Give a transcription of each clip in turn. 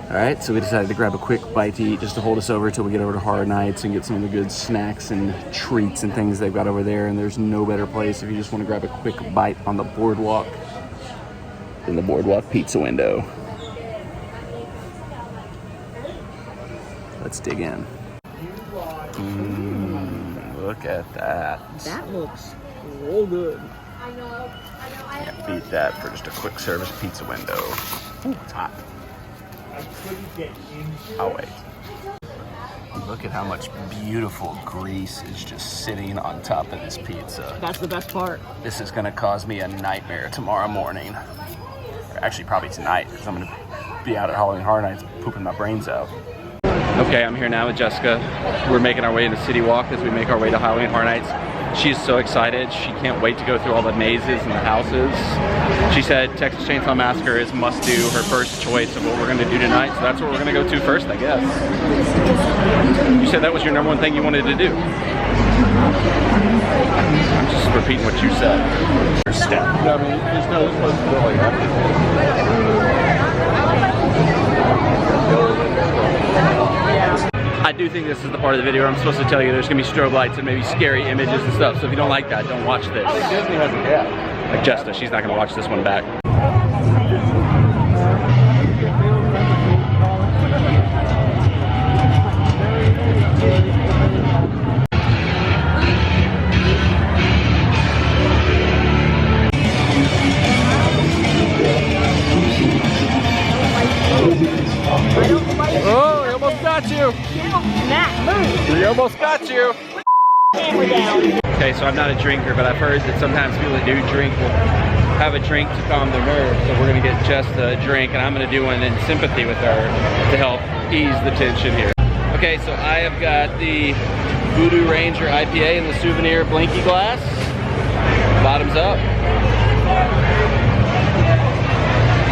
Alright, so we decided to grab a quick bite to eat just to hold us over till we get over to Horror Nights and get some of the good snacks and treats and things they've got over there. And there's no better place if you just want to grab a quick bite on the boardwalk than the boardwalk pizza window. Let's dig in. Look at that. That looks real good. Can't beat that for just a quick service pizza window. Ooh, it's hot. I'll wait. Look at how much beautiful grease is just sitting on top of this pizza. That's the best part. This is gonna cause me a nightmare tomorrow morning. Or actually probably tonight, because I'm gonna be out at Halloween Horror Nights pooping my brains out. Okay, I'm here now with Jessica. We're making our way into City Walk as we make our way to Halloween Horror Nights. She's so excited. She can't wait to go through all the mazes and the houses. She said Texas Chainsaw Massacre is must-do, her first choice of what we're gonna do tonight. So that's what we're gonna go to first, I guess. You said that was your #1 thing you wanted to do. I'm just repeating what you said. First step. I mean, there's no possibility. I do think this is the part of the video where I'm supposed to tell you there's gonna be strobe lights and maybe scary images and stuff. So if you don't like that, don't watch this. Disney has a gap. Like Jessica, she's not gonna watch this one back. Oh, he almost got you! He almost got you! Okay, so I'm not a drinker, but I've heard that sometimes people that do drink will have a drink to calm their nerves. So we're gonna get Jess a drink, and I'm gonna do one in sympathy with her to help ease the tension here. Okay, so I have got the Voodoo Ranger IPA in the souvenir blinky glass. Bottoms up.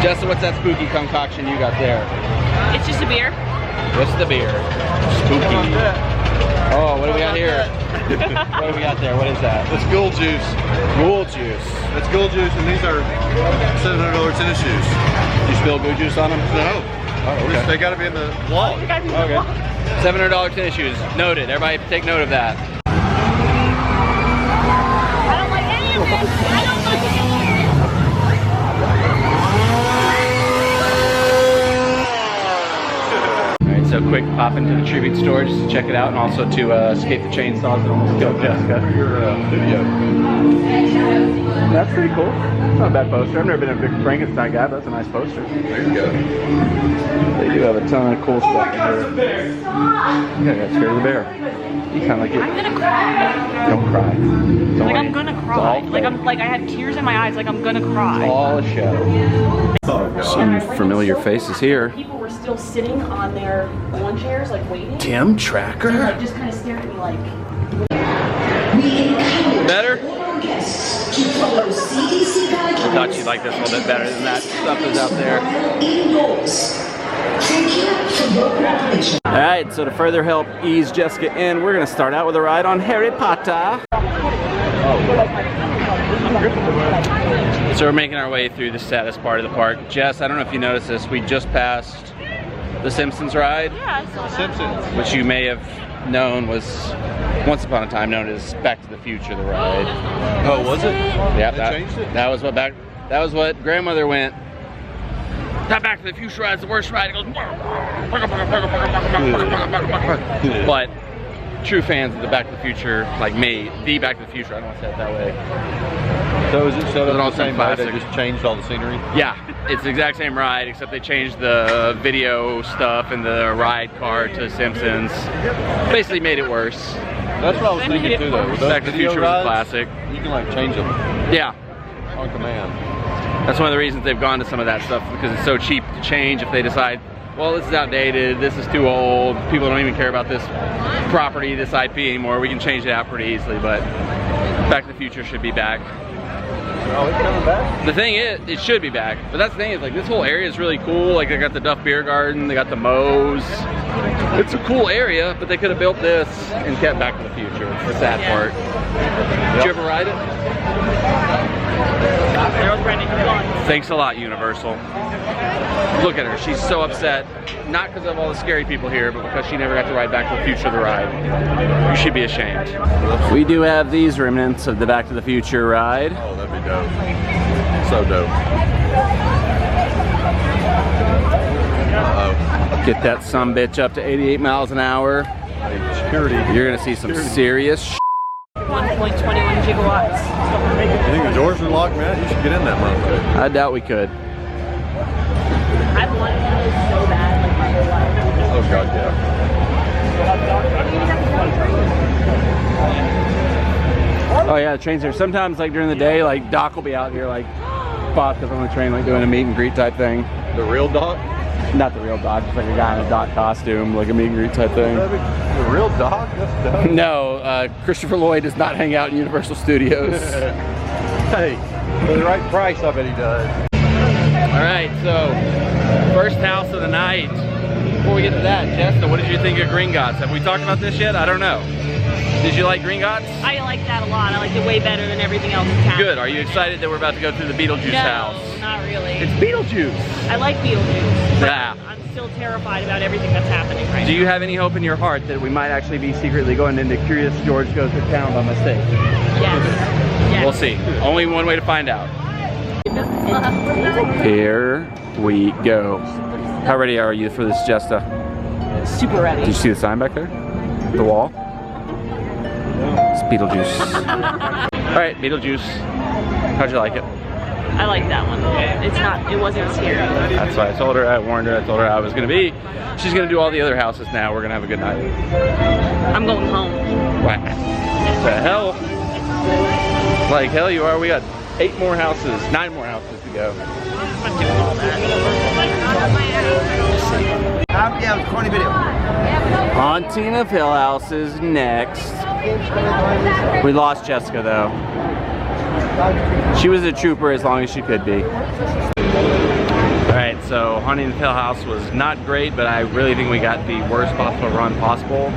Jessica, what's that spooky concoction you got there? It's just a beer. Just the beer. Spooky. Oh, what do we got here? What do we got there? What is that? That's Ghoul Juice. Ghoul Juice. That's Ghoul Juice, and these are $700 tennis shoes. Did you spill Ghoul Juice on them? No. Oh, okay. They gotta be in the vlog. Okay. $700 tennis shoes. Noted. Everybody take note of that. I don't like any of this. I don't like it. So quick pop into the tribute store just to check it out, and also to escape the chainsaws that almost killed Jessica. For your video. That's pretty cool. It's not a bad poster. I've never been a big Frankenstein guy, but that's a nice poster. There you go. They do have a ton of cool stuff in here. Yeah, that's Scared of the Bear. You kind of like it. I'm gonna cry. Don't cry. Don't Like worry. I'm gonna cry. Like I have tears in my eyes. Like I'm gonna cry. It's all a show. Some familiar faces here. People were still sitting on their lawn chairs, like waiting. Tim Tracker. Like just kind of staring at me, like. Better? I thought you'd like this a little bit better than that stuff that's out there. Alright, so to further help ease Jessica in, we're going to start out with a ride on Harry Potter. So we're making our way through the saddest part of the park. Jess, I don't know if you noticed this, we just passed the Simpsons ride. Yeah, I saw that. Simpsons. Which you may have known was once upon a time known as Back to the Future, the ride. Oh, was it? Yeah, They changed it? that was what grandmother went. That Back to the Future ride's the worst ride. It goes. But true fans of the Back to the Future, like me, the Back to the Future, I don't want to say it that way. So is it set up the same way? They classic. just changed all the scenery? Yeah, it's the exact same ride, except they changed the video stuff and the ride car to Simpsons. Basically made it worse. That's what I was thinking too, though. Those Back to the video Future was a rides, classic. You can like change them Yeah. on command. That's one of the reasons they've gone to some of that stuff, because it's so cheap to change if they decide, well, this is outdated, this is too old, people don't even care about this property, this IP anymore, we can change it out pretty easily, but Back to the Future should be back. Oh, it's coming back? The thing is, it should be back, but that's the thing is, like, this whole area is really cool. Like, they got the Duff Beer Garden, they got the Moe's. It's a cool area, but they could have built this and kept Back to the Future. It's the sad part. Did you ever ride it? There goes Brandon. He's gone. Thanks a lot, Universal. Look at her. She's so upset. Not because of all the scary people here, but because she never got to ride Back to the Future the ride. You should be ashamed. We do have these remnants of the Back to the Future ride. Oh, that'd be dope. So dope. Uh-oh. Get that sumbitch up to 88 miles an hour. You're gonna see some serious 1.21 gigawatts. You think the doors are locked, man? You should get in that motherfucker. I doubt we could. I've wanted to do so bad, like my whole life. Oh god, yeah. Oh yeah, the trains here. Sometimes like during the day, like Doc will be out here like popped up on the train, like doing a meet and greet type thing. The real Doc? Not the real Doc, just like a guy in a Doc costume, like a meet and greet type thing. The real Doc? That's dope. No, Christopher Lloyd does not hang out in Universal Studios. Hey, for the right price, I bet he does. All right, so first house of the night. Before we get to that, Jessica, what did you think of Gringotts? Have we talked about this yet? I don't know. Did you like Gringotts? I like that a lot. I like it way better than everything else in town. Good. Are you excited that we're about to go through the Beetlejuice House? No, not really. It's Beetlejuice. I like Beetlejuice. Yeah. I'm still terrified about everything that's happening right now. Do you have any hope in your heart that we might actually be secretly going into Curious George Goes to Town by mistake? Yes. Yes. We'll see. Only one way to find out. Here we go. How ready are you for this, Jesta? Super ready. Did you see the sign back there? The wall? It's Beetlejuice. All right, Beetlejuice. How'd you like it? I like that one. It wasn't scary. That's why I told her, I warned her, I told her how it was gonna be. She's gonna do all the other houses now. We're gonna have a good night. I'm going home. What the hell? Like hell you are. We got 8 more houses, 9 more houses to go. I'm doing all that. Yeah, it was 20 video. Haunting of Hill House is next. We lost Jessica though. She was a trooper as long as she could be. Alright, so Haunting of Hill House was not great, but I really think we got the worst possible run possible.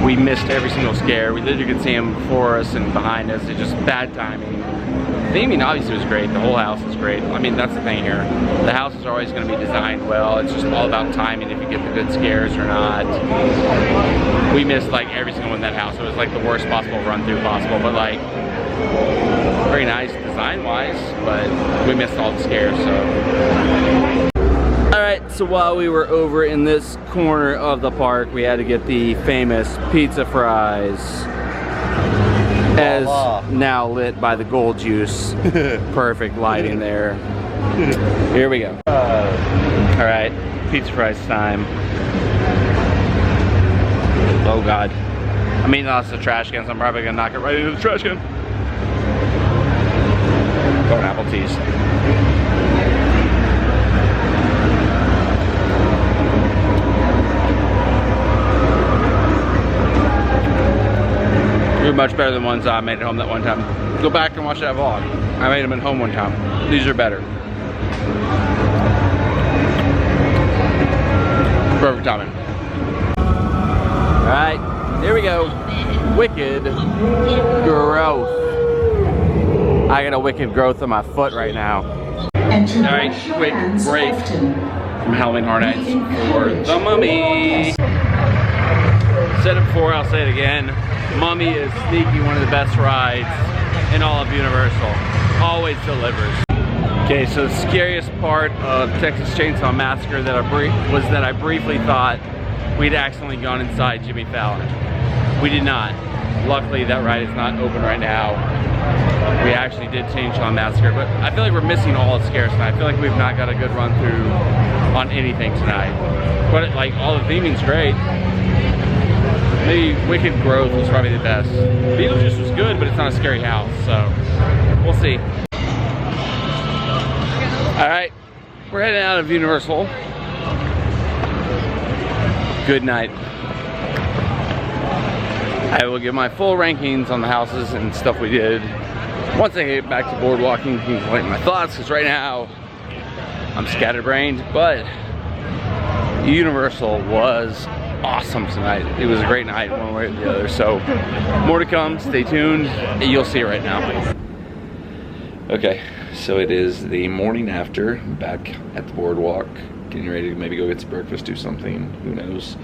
We missed every single scare. We literally could see them before us and behind us. It's just bad timing. The theming obviously was great. The whole house is great. I mean, that's the thing here. The houses are always going to be designed well. It's just all about timing if you get the good scares or not. We missed like every single one in that house. It was like the worst possible run through possible, but like very nice design wise, but we missed all the scares, so. Alright, so while we were over in this corner of the park, we had to get the famous pizza fries. As now lit by the gold juice. Perfect lighting there. Here we go. Alright, pizza fries time. Oh god. I'm eating lots of trash cans, I'm probably gonna knock it right into the trash can. Going apple teas. They're much better than ones I made at home that one time. Go back and watch that vlog. I made them at home one time. These are better. Perfect timing. Alright, here we go. Wicked growth. I got a wicked growth on my foot right now. Alright, quick break from Halloween Horror Nights for the Mummy. Said it before, I'll say it again. Mummy is sneaky one of the best rides in all of Universal. Always delivers. Okay, so the scariest part of Texas Chainsaw Massacre that I briefly thought we'd accidentally gone inside Jimmy Fallon. We did not. Luckily, that ride is not open right now. We actually did Chainsaw Massacre, but I feel like we're missing all the scares tonight. I feel like we've not got a good run through on anything tonight. But like all the theming's great. Maybe Wicked Growth was probably the best. Beetlejuice was good, but it's not a scary house, so we'll see. Alright, we're heading out of Universal. Good night. I will give my full rankings on the houses and stuff we did once I get back to boardwalking and collect my thoughts, because right now I'm scatterbrained, but Universal was awesome tonight. It was a great night one way or the other, so more to come. Stay tuned. You'll see it right now. Okay, so it is the morning after. I'm back at the boardwalk, getting ready to maybe go get some breakfast, do something. Who knows?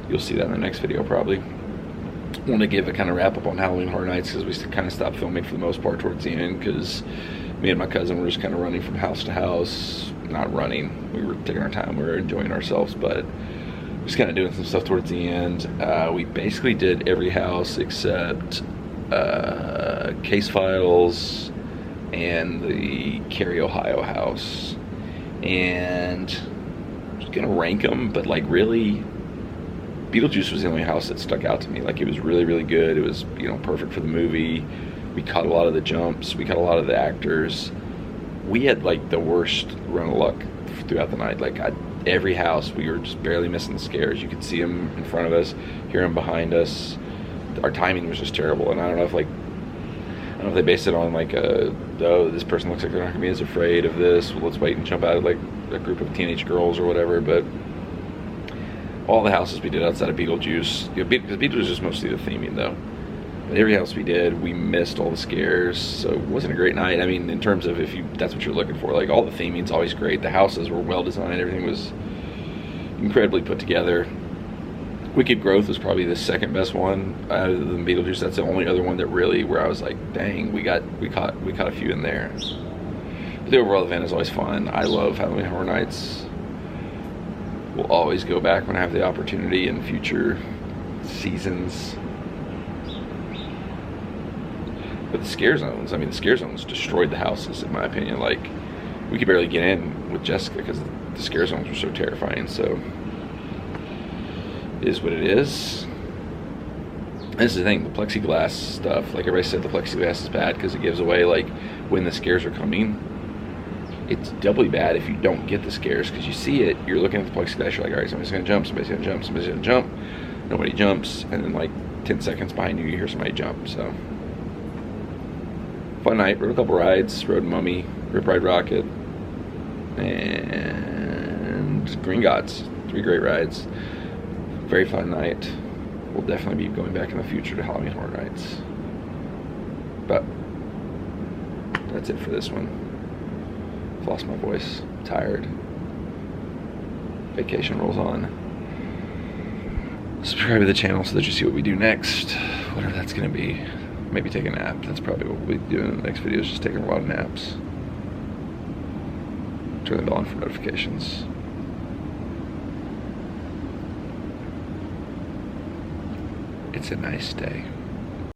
You'll see that in the next video probably. I want to give a kind of wrap up on Halloween Horror Nights because we kind of stopped filming for the most part towards the end because me and my cousin were just kind of running from house to house. Not running, we were taking our time, we were enjoying ourselves, but just kind of doing some stuff towards the end. We basically did every house except Case Files and the Cary, Ohio house. And I'm just gonna rank them, but like really, Beetlejuice was the only house that stuck out to me. Like it was really, really good. It was, you know, perfect for the movie. We caught a lot of the jumps. We caught a lot of the actors. We had like the worst run of luck throughout the night. Like every house, we were just barely missing the scares. You could see them in front of us, hear them behind us. Our timing was just terrible. And I don't know if they based it on like oh, this person looks like they're not gonna be as afraid of this. Well, let's wait and jump out of like a group of teenage girls or whatever. But all the houses we did outside of Beetlejuice, because Beetlejuice is mostly the theming though. But every house we did, we missed all the scares, so it wasn't a great night. I mean, in terms of that's what you're looking for. Like all the theming's always great. The houses were well designed. Everything was incredibly put together. Wicked Growth was probably the second best one out of the Beetlejuice. That's the only other one that really, where I was like, dang, we caught a few in there. But the overall event is always fun. I love Halloween Horror Nights. We'll always go back when I have the opportunity in future seasons. But the scare zones, I mean, the scare zones destroyed the houses, in my opinion. Like, we could barely get in with Jessica because the scare zones were so terrifying. So, it is what it is. This is the thing, the plexiglass stuff, like everybody said, the plexiglass is bad because it gives away, like, when the scares are coming. It's doubly bad if you don't get the scares because you see it, you're looking at the plexiglass, you're like, all right, somebody's gonna jump, somebody's gonna jump, somebody's gonna jump. Nobody jumps, and then, like, 10 seconds behind you, you hear somebody jump, so. Fun night, rode a couple rides, rode Mummy, Rip Ride Rocket, and Green Gods. 3 great rides. Very fun night. We'll definitely be going back in the future to Halloween Horror Nights. But that's it for this one. I've lost my voice, I'm tired. Vacation rolls on. Subscribe to the channel so that you see what we do next, whatever that's gonna be. Maybe take a nap. That's probably what we'll be doing in the next video, is just taking a lot of naps. Turn the bell on for notifications. It's a nice day.